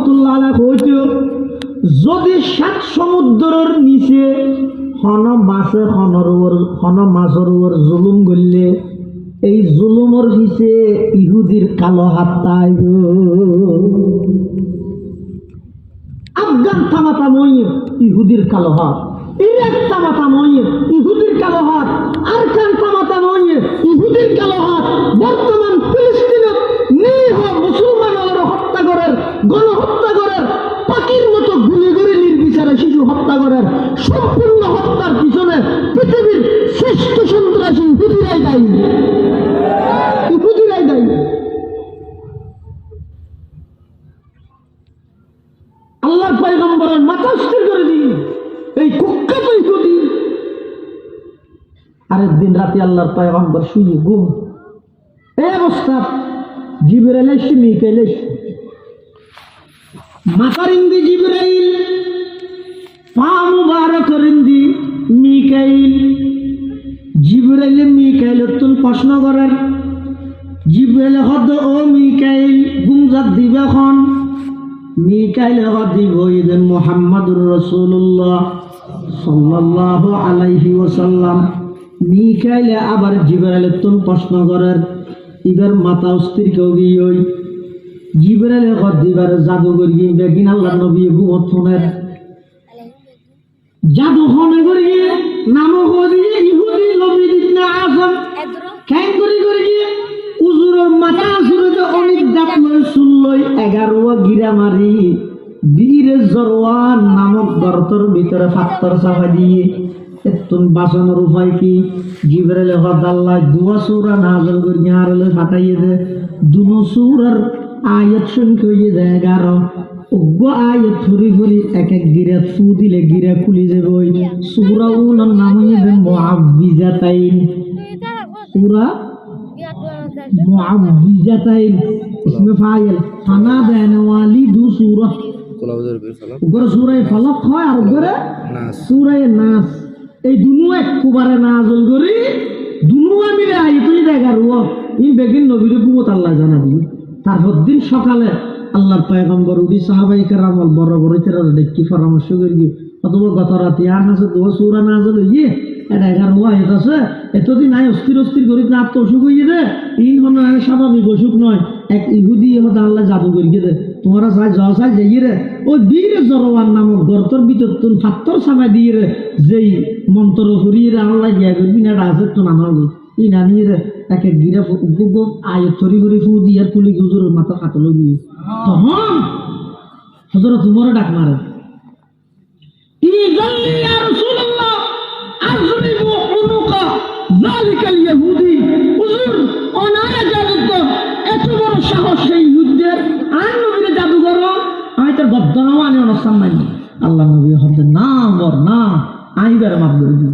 রহমতুল্লাহ আলাইহি কইতো যদি সাত সমুদ্রের নিচে হন মাছের উপর জুলুম করলে এই জুলুমের পিছে ইহুদির কালো হাত তাইব। আফগান তামাতা মইর ইহুদির কালো হাত, ইরাক তামাতা মইর ইহুদির কালো হাত, আরকান তামাতা মইর ইহুদির কালো হাত। বর্তমান ফিলিস্তিনত নিরীহ মুসলমানরা হত্যা করার, গণহত্যা করার, পাখির মতো গুলি করে নির্বিচারে শিশু হত্যা করার সম্পূর্ণ হত্যার পিছনে পৃথিবীর শ্রেষ্ঠ সন্ত্রাসী ইহুদিরাই দায়ী, ইহুদিরাই দায়ী। আল্লাহর পয়গম্বরের মাথা স্থির করে দিই এই কুখ্যাত ইহুদি। আরেকদিন রাতে আল্লাহর পয়গম্বর শুয়ে ঘুম, এই অবস্থা জিবরাইল এসে মিকাইল এসে মাথার ইন্দি জিবরাইল, পা মুবারকের ইন্দি মিকাইল। জিবরাইল মিকাইল তুন প্রশ্ন করার, জিবরাইল হদ ও মিকাইল গুমজাত দিবে খন। মিকাইল দিব ইদেন মুহাম্মাদুর রাসূলুল্লাহ সাল্লাল্লাহু আলাইহি ওয়াসাল্লাম। মিকাইল আবার জিবরাইল তুন প্রশ্ন করার, এবার মাথা অস্থির কেউ গিয়ে জিবরাইল দিবার জাদুঘর গিয়ে বেগিন আল্লাহ নবী ঘুমত ফোনের জাদু হনে করিয়ে নামও করিয়ে ইহুদি নবী ইবনে আযম কেন করিয়ে উজুরের মাথা আসুরে অনেক দাঁত লই চুল লই 11 গিরা মারি বীর জরওয়ান নামক গর্তর ভিতরে পাথর চাপা দিয়ে এতন বাঁচানোর উপায় কি? জিবরাইল আল্লাহ দুয়া সূরা নাযিল করিয়ে আরলে পাঠাইয়ে দে। দুনো সূরার আয়াত সংখ্যা হয়ে যায় 11। অজ্ঞ আয়াত ফুরি ফুরি এক এক গিরা ফু দিলে গিরা খুলে যাবে। সূরা উনার নাম হয়ে যায় মুআব্বিজাতাইন। সূরা মুআব্বিজাতাইন ইসমে ফাইল ফানা দেন ওয়ালিদু সূরা উপরে সূরা ফালাক হয় আর উপরে সূরা নাস। এই দুনো একবারে নাযিল করি দুনো মিলে আয়াত হয়ে যায় 11। এই বেগিন নবীর কুমত আল্লাহ জানাবি। তারপর দিন সকালে আল্লাহর পয়গম্বর উঠি সাহাবায়ে কেরাম বড় বড় তেরা দেখি পরামর্শ করি অথবা গত রাতে আর হাসে দোয়া সূরা নাযিল হইয়ে এটা 11 আয়াত আছে। এতদিন নাই অস্থির করি না আত্ম অসুখ হয়ে দে এই মনে হয় স্বাভাবিক অসুখ নয়। এক ইহুদি হতে আল্লাহ জাদু করিয়ে দে তোমরা চাই যাইয়ে রে ওই বীর জরওয়ান নামক গর্তর ভিতর তুন পাথর সামাই দিয়ে রে যেই মন্ত্র করিয়ে রে আল্লাহ গিয়া করবি না রাজে তো নামাবো ই না নিয়ে রে একে গিরা আয়ত তরি করে ফু দিয়ে পুলি গুজুরের মাথা কাটলো গিয়ে তখন হযরত উমর ডাক মারে, ইজাল্লি ইয়া রাসূলুল্লাহ আযরিবু উনুকা যালিকাল ইহুদি। হুজুর অনারে জাদুকর এত বড় সাহস সেই ইহুদিদের আর নবীর জাদুকর আমি তার বদনাম আনি অনুষ্ঠান নাই। আল্লাহ নবী হতে না বর না আইবার মাফ করে দিন।